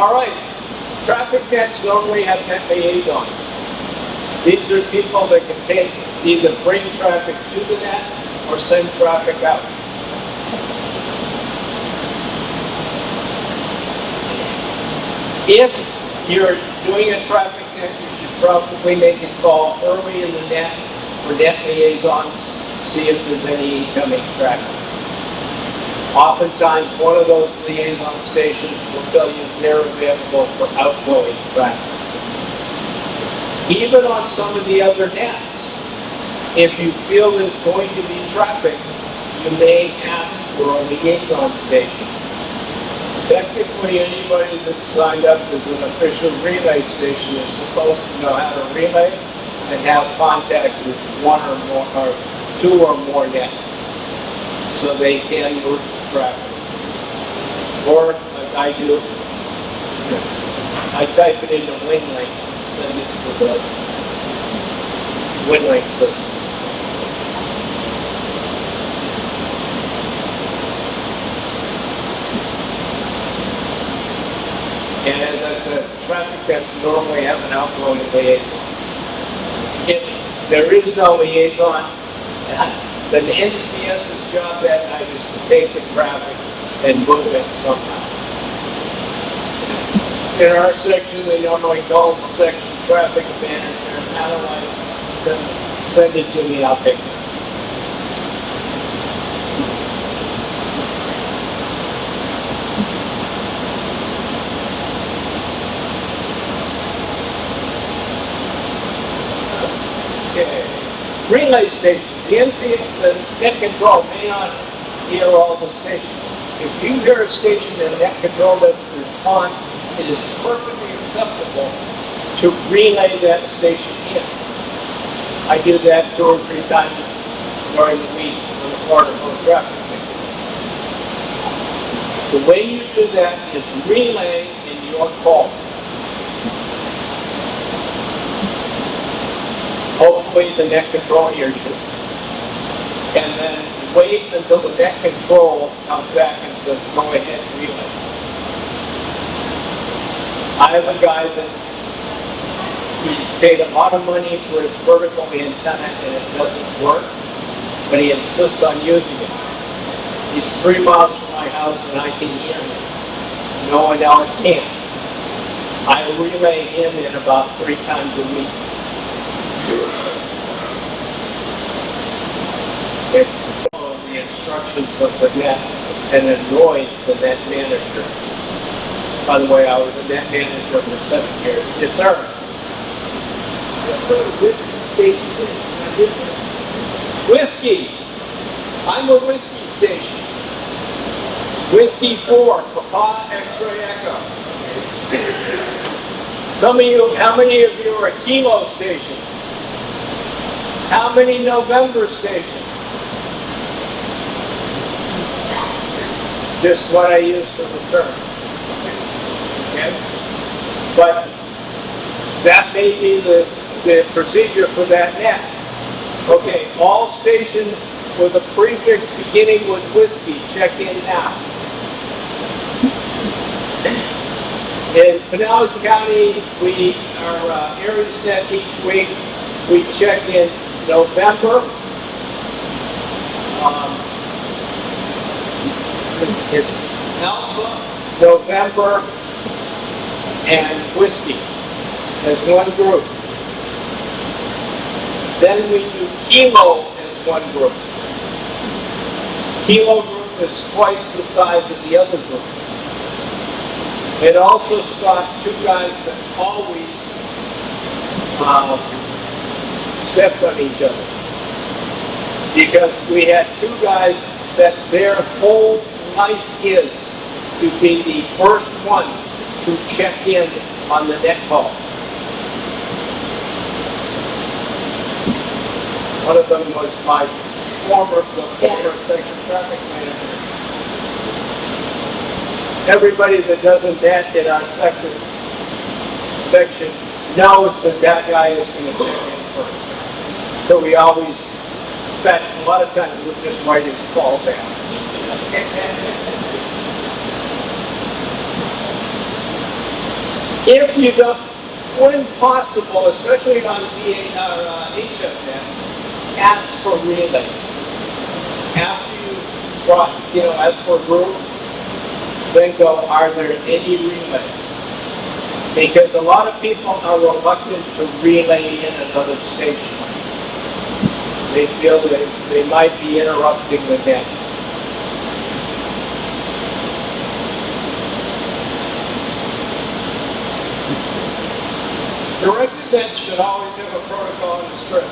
All right, traffic nets normally have net liaisons. These are people that can either bring traffic to the net or send traffic out. If you're doing a traffic net, you should probably make a call early in the net for net liaisons, see if there's any incoming traffic. Oftentimes, one of those liaison stations will tell you they're available for outgoing traffic. Even on some of the other nets, if you feel there's going to be traffic, you may ask for a liaison station. Technically, anybody that's signed up as an official relay station is supposed to know how to relay and have contact with one or more, or two or more nets, so they can move traffic. Or, like I do, I type it into WinLink and send it to the WinLink system. And as I said, traffic nets normally have an outgoing liaison. If there is no liaison, then the NCS's job that night is to take the traffic and move it somehow. In our section, they normally call the section traffic manager, and how do I send it to me, I'll pick it. Relay stations. The net control may not hear all the stations. If you hear a station and net control doesn't respond, it is perfectly acceptable to relay that station in. I do that 2 or 3 times during the week on the part of road traffic. The way you do that is relay in your call. Hopefully the net control hears you. And then wait until the net control comes back and says, go ahead, relay. I have a guy that he paid a lot of money for his vertical antenna and it doesn't work, but he insists on using it. He's 3 miles from my house and I can hear him. No one else can. I relay him in about 3 times a week. It's the instructions of the net and annoyed the net manager. By the way, I was a net manager for 7 years. Yes, sir. What a whiskey station is. Whiskey. I'm a whiskey station. Whiskey 4, Papa X-ray Echo. Some of you, how many of you are Kilo stations? How many November stations? Just what I use for the term. Okay? But that may be the procedure for that net. Okay, all stations with a prefix beginning with whiskey, check in now. In Pinellas County, our Aries net each week, we check in November. It's Alpha, November, and Whiskey as one group. Then we do Kilo as one group. Kilo group is twice the size of the other group. It also stopped 2 guys that always stepped on each other. Because we had 2 guys that their whole life is to be the first one to check in on the net call. One of them was my former section traffic manager. Everybody that does a net in our section knows that guy is going to check in first. So we always, in fact, a lot of times we'll just write his call down. If you don't, when possible, especially on HFNet, ask for relays. After you brought, ask for a group, then go, are there any relays? Because a lot of people are reluctant to relay in another station. They feel that they might be interrupting the net. Directed net should always have a protocol and a script.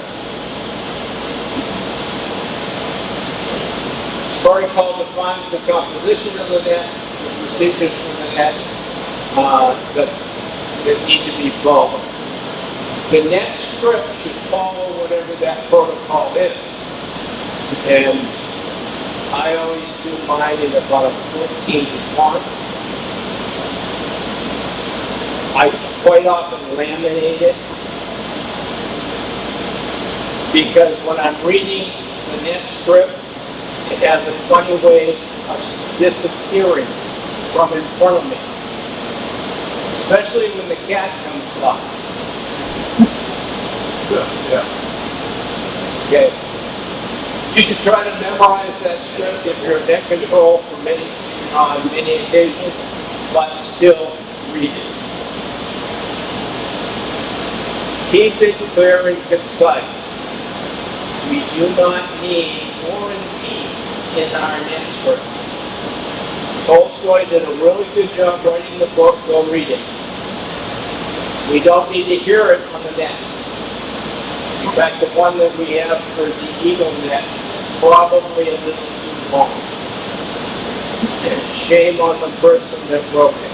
Protocol defines the composition of the net, the procedures for the net that need to be followed. The net script should follow whatever that protocol is. And I always do mine in about a 14:1. I quite often laminate it because when I'm reading the net script, it has a funny way of disappearing from in front of me, especially when the cat comes by. Yeah. Okay. You should try to memorize that script if you're net control for on many occasions, but still read it. Keep it clear and concise. We do not need War and Peace in our net script. Tolstoy did a really good job writing the book, go read it. We don't need to hear it on the net. In fact, the one that we have for the Eagle net, probably a little too long. Shame on the person that wrote it.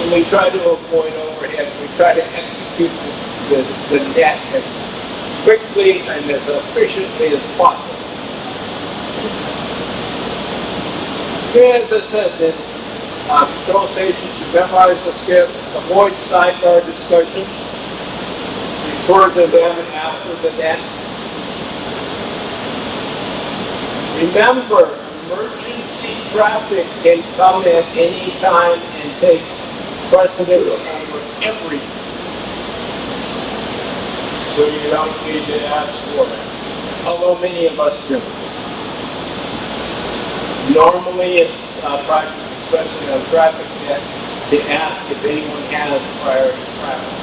We try to avoid overhead. We try to execute the net as quickly and as efficiently as possible. As I said, the control station should memorize the script, avoid sidebar discussions, refer to them after the net. Remember, emergency traffic can come at any time and takes precedence over everything. So you don't need to ask for it. Although many of us do. Normally it's practice, especially on traffic net, to ask if anyone has priority traffic.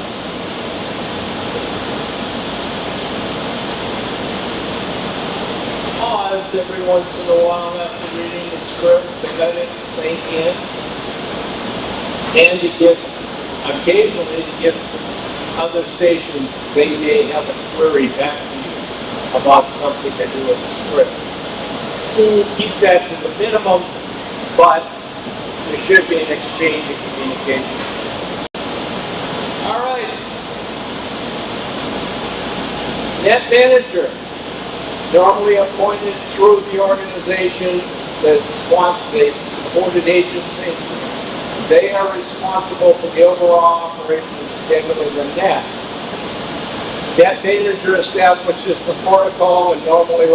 Pause every once in a while after reading the script to let it sink in. And to give, occasionally to give other stations, they may have a query back to you about something to do with the script. Keep that to the minimum, but there should be an exchange of communication. All right. Net manager, normally appointed through the organization, the supported agency. They are responsible for the overall operation and scheduling the net. Net manager establishes the protocol and normally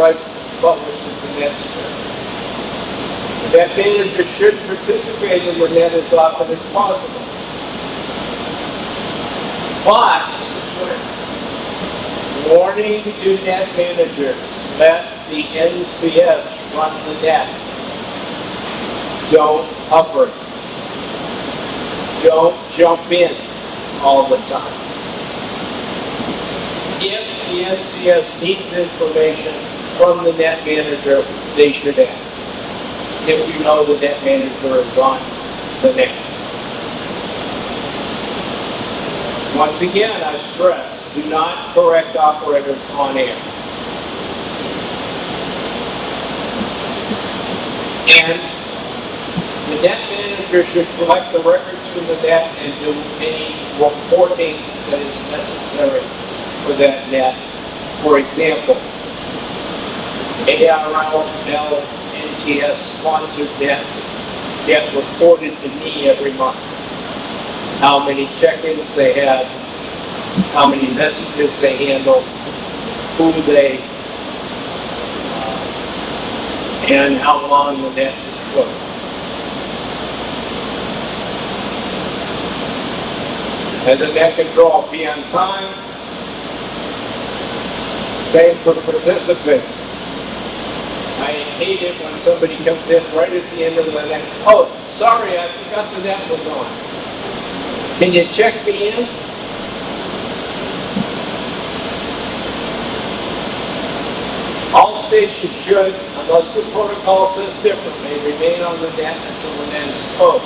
publishes the net script. The net manager should participate in the net as often as possible. But, warning to net managers, let the NCS run the net. Don't hover. Don't jump in all the time. If the NCS needs information from the net manager, they should ask. If you know the net manager is on the net. Once again, I stress, do not correct operators on air. And the net manager should collect the records from the net and do any reporting that is necessary for that net. For example, ARL, NTS sponsored nets get reported to me every month. How many check-ins they had, how many messages they handled, who they and how long the net is closed. As a net control, be on time. Same for participants. I hate it when somebody comes in right at the end of the net. Oh, sorry, I forgot the net was on. Can you check me in? All stations should, unless the protocol says differently, remain on the net until the net is closed.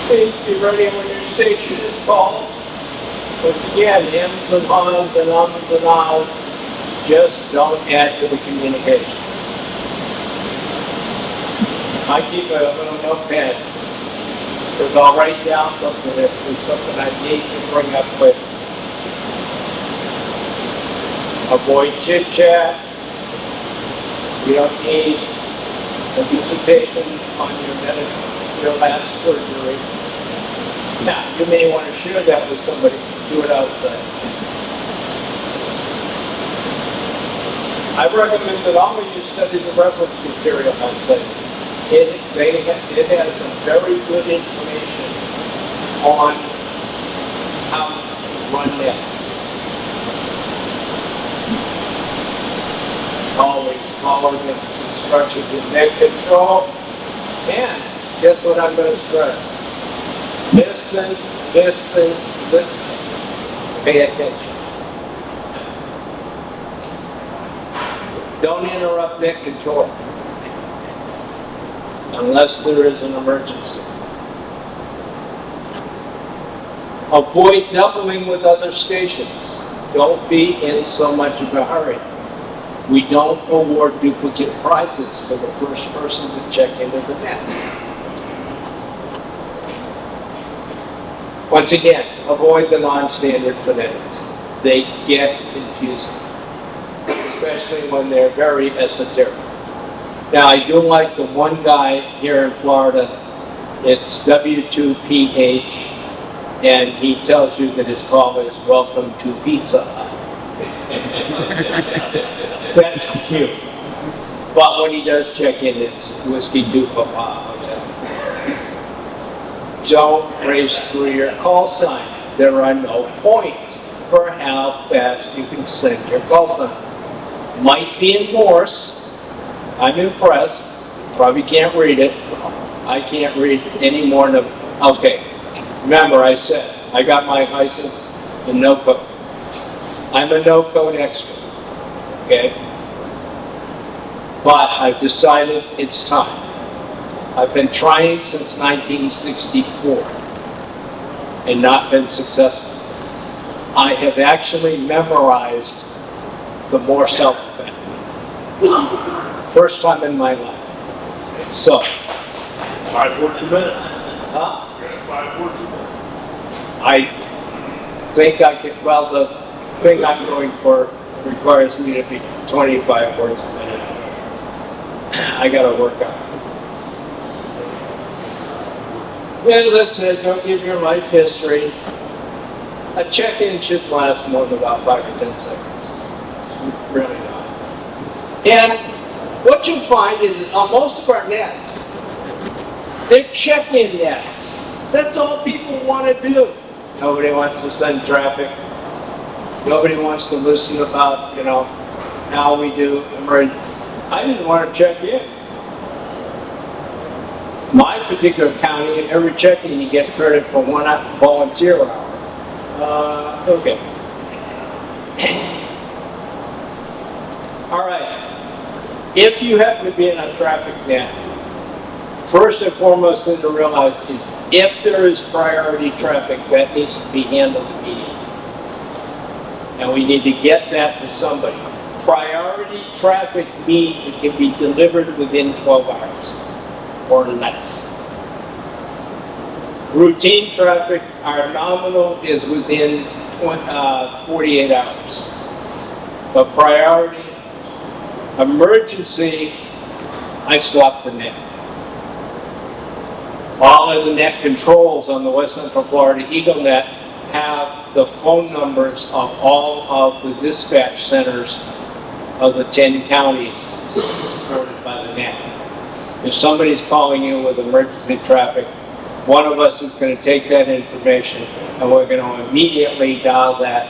Please be ready when your station is called. Once again, hems and haws and ums and ahs, just don't add to the communication. I keep a little notepad, because I'll write down something if there's something I need to bring up with. Avoid chit chat. You don't need a dissertation on your last surgery. Now, you may want to share that with somebody. Do it outside. I recommend that all of you study the reference material outside. It has some very good information on how to run nets. Always follow the instructions in net control. And guess what I'm going to stress? Listen, listen, listen. Pay attention. Don't interrupt net control unless there is an emergency. Avoid doubling with other stations. Don't be in so much of a hurry. We don't award duplicate prizes for the first person to check into the net. Once again, avoid the non-standard phonetics. They get confusing, especially when they're very esoteric. Now, I do like the one guy here in Florida. It's W4PXE In, and he tells you that his call is "Welcome to Pizza Hut." That's cute. But when he does check in, it's Whiskey 2 Papa. Don't race through your call sign. There are no points for how fast you can send your call sign. Might be in Morse. I'm impressed. Probably can't read it. I can't read any more than, okay. Remember I said, I got my license in no code. I'm a no code expert, okay? But I've decided it's time. I've been trying since 1964 and not been successful. I have actually memorized the Morse alphabet. First time in my life. So. 5 words a minute. Huh? 5 words a minute. I think I can, well, the thing I'm going for requires me to be 25 words a minute. I gotta work on it. As I said, don't give your life history. A check-in should last more than about 5 or 10 seconds. Really not. And what you'll find is that on most of our nets, they're check-in nets. That's all people want to do. Nobody wants to send traffic. Nobody wants to listen about, how we do emergency. I didn't want to check in. My particular county, every check-in you get credit for 1 volunteer hour. Okay. All right. If you happen to be in a traffic net, first and foremost thing to realize is if there is priority traffic, that needs to be handled immediately. And we need to get that to somebody. Priority traffic means it can be delivered within 12 hours or less. Routine traffic, our nominal is within 48 hours. But priority, emergency, I stop the net. All of the net controls on the West Central Florida EagleNet have the phone numbers of all of the dispatch centers of the 10 counties. supported by the net. If somebody's calling you with emergency traffic, one of us is going to take that information and we're going to immediately dial that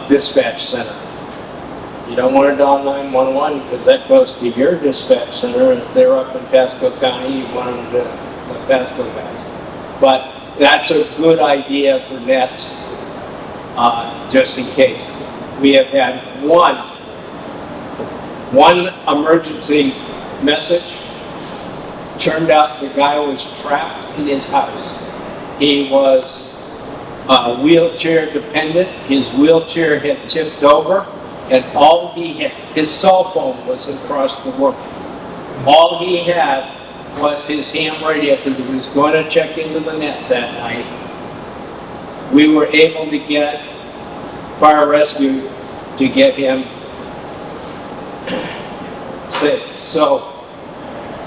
dispatch center. You don't want to dial 911 because that goes to your dispatch center. If they're up in Pasco County, you want them to the Pasco guys. But that's a good idea for nets, just in case. We have had one emergency message. Turned out the guy was trapped in his house. He was wheelchair dependent. His wheelchair had tipped over, and all he had, his cell phone was across the room. All he had was his ham radio because he was going to check into the net that night. We were able to get fire rescue to get him safe. So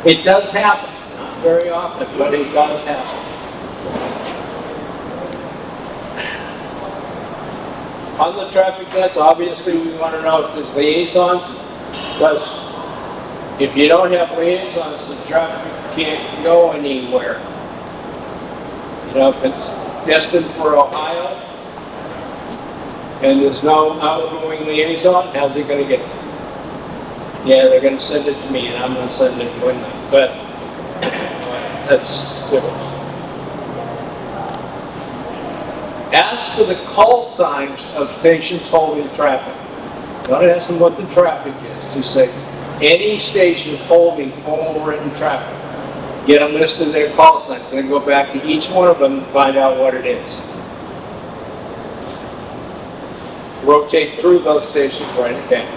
it does happen, not very often, but it does happen. On the traffic nets, obviously we want to know if there's liaisons, because if you don't have liaisons, the traffic can't go anywhere. You know, if it's destined for Ohio and there's no outgoing liaison, how's it going to get there? Yeah, they're going to send it to me and I'm going to send it to them. But that's different. Ask for the call signs of stations holding traffic. Don't ask them what the traffic is. Just say, any station holding formal written traffic. Get a list of their call signs. Then go back to each one of them and find out what it is. Rotate through those stations, write it down.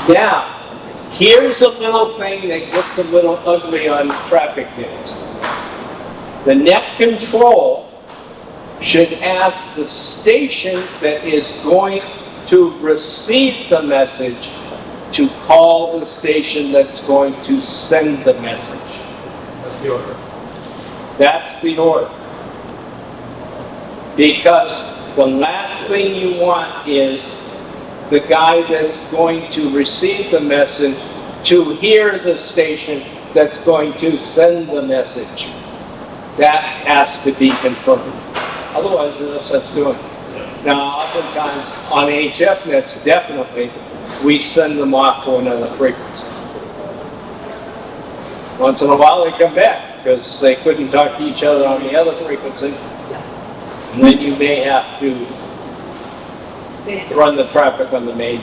Now, here's a little thing that gets a little ugly on traffic nets. The net control should ask the station that is going to receive the message to call the station that's going to send the message. That's the order. That's the order. Because the last thing you want is the guy that's going to receive the message to hear the station that's going to send the message. That has to be confirmed. Otherwise, there's no such doing. Now, oftentimes on HF nets, definitely, we send them off to another frequency. Once in a while, they come back because they couldn't talk to each other on the other frequency. And then you may have to run the traffic on the main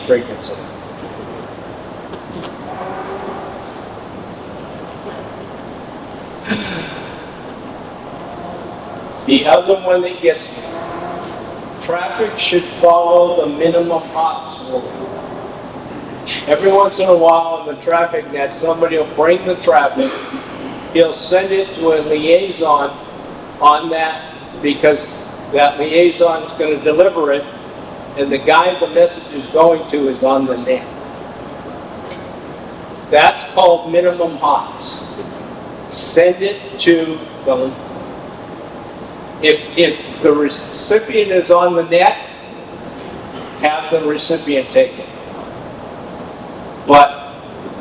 frequency. The other one that gets me, traffic should follow the minimum hops rule. Every once in a while on the traffic net, somebody will bring the traffic, he'll send it to a liaison on that because that liaison is going to deliver it, and the guy the message is going to is on the net. That's called minimum hops. Send it to the... If the recipient is on the net, have the recipient take it. But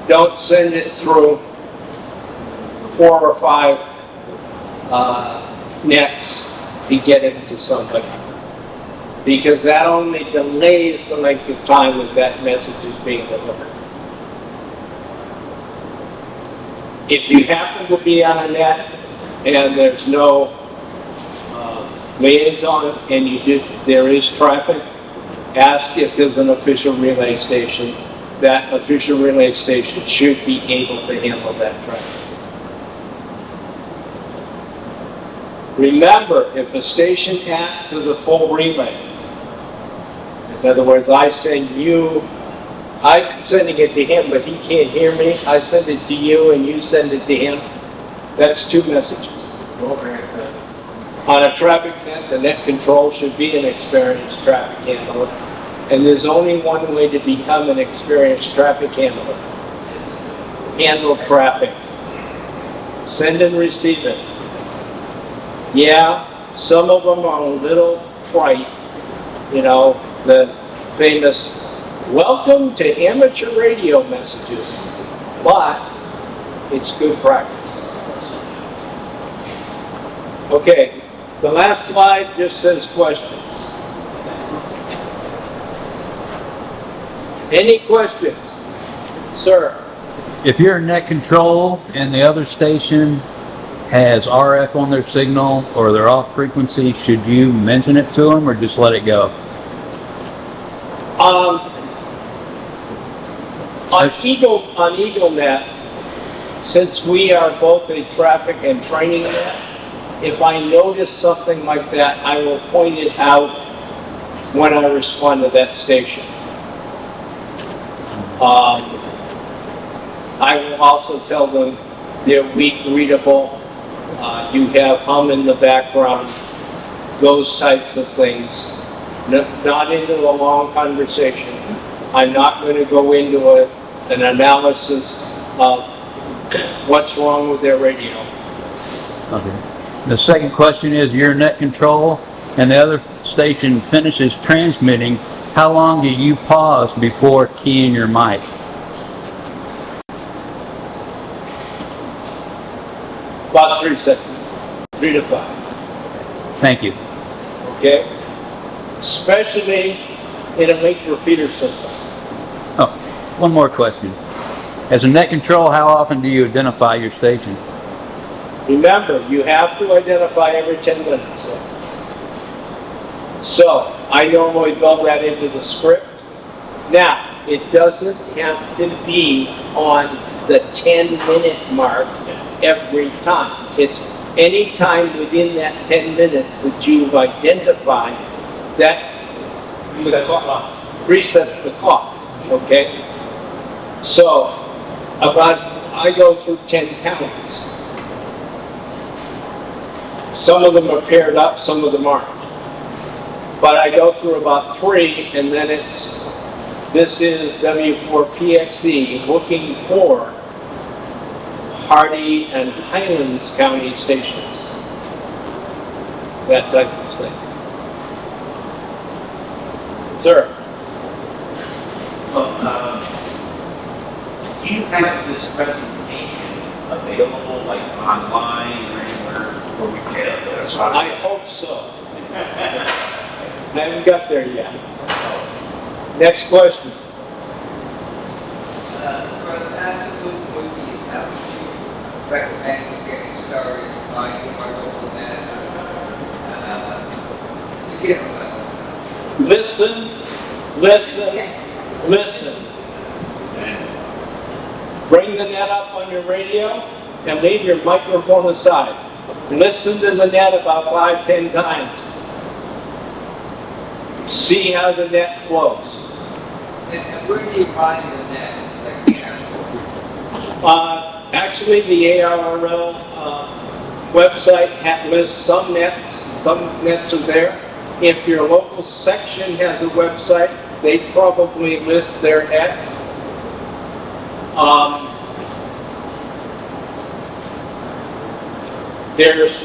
don't send it through 4 or 5 nets to get it to somebody. Because that only delays the length of time that that message is being delivered. If you happen to be on a net and there's no liaison and there is traffic, ask if there's an official relay station. That official relay station should be able to handle that traffic. Remember, if a station acts as a full relay, in other words, I'm sending it to him, but he can't hear me. I send it to you and you send it to him. That's 2 messages. On a traffic net, the net control should be an experienced traffic handler. And there's only one way to become an experienced traffic handler. Handle traffic. Send and receive it. Yeah, some of them are a little trite, you know, the famous welcome to amateur radio messages, but it's good practice. Okay, the last slide just says questions. Any questions? Sir? If you're in net control and the other station has RF on their signal or they're off frequency, should you mention it to them or just let it go? On EagleNet, since we are both a traffic and training net, if I notice something like that, I will point it out when I respond to that station. I will also tell them they're weak readable, you have hum in the background, those types of things. Not into a long conversation. I'm not going to go into an analysis of what's wrong with their radio. Okay. The second question is, you're in net control and the other station finishes transmitting, how long do you pause before keying your mic? About 3 seconds, 3 to 5. Thank you. Okay? Especially in a link repeater system. Oh, one more question. As a net control, how often do you identify your station? Remember, you have to identify every 10 minutes. So, I normally build that into the script. Now, it doesn't have to be on the 10-minute mark every time. It's any time within that 10 minutes that you've identified, that resets the clock, okay? So, I go through 10 counties. Some of them are paired up, some of them aren't. But I go through about 3, and then this is W4PXE looking for Hardy and Highlands County stations. That type of thing. Sir? Well, do you have this presentation available, like online or anywhere where we can? I hope so. I haven't got there yet. Next question. For us absolute movies, how would you recommend getting started finding our local nets? You get them. Listen, listen, listen. Bring the net up on your radio and leave your microphone aside. Listen to the net about 5-10 times. See how the net flows. And where do you find the nets that you have? Actually, the ARRL website lists some nets. Some nets are there. If your local section has a website, they probably list their nets. There's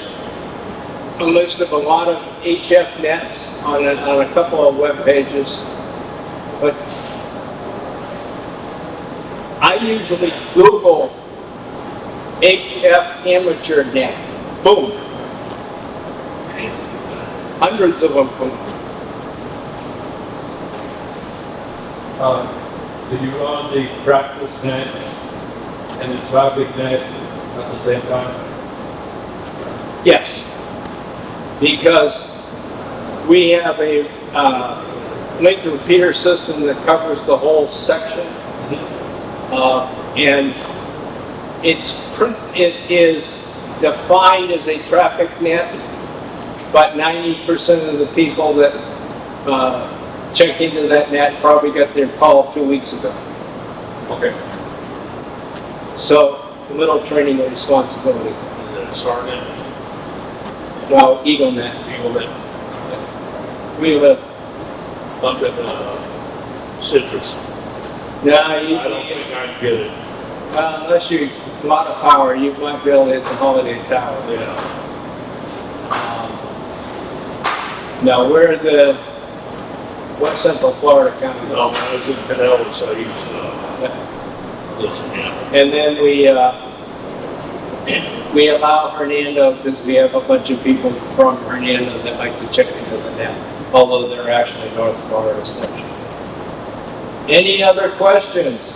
a list of a lot of HF nets on a couple of web pages, but I usually Google HF amateur net. Boom. Hundreds of them come up. Do you run the practice net and the traffic net at the same time? Yes, because we have a link repeater system that covers the whole section, and it is defined as a traffic net, but 90% of the people that check into that net probably got their call 2 weeks ago. Okay. So a little training and responsibility. Is it a StarNet? Now, EagleNet. EagleNet? We live. Up in Citrus. Now, I don't think I'd get it. unless you a lot of power, you might be able to hit the holiday tower. Yeah. No, we're the West Central Florida County. No, I was in Pinellas, I used to, listen, yeah. And then we allow Hernando, because we have a bunch of people from Hernando that like to check into the net, although they're actually North Florida section. Any other questions?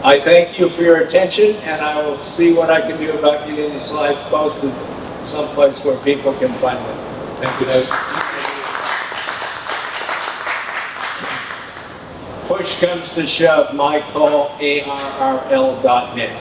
I thank you for your attention, and I will see what I can do about getting the slides posted someplace where people can find them. Thank you, Dave. Push comes to shove, my call, ARRL.net.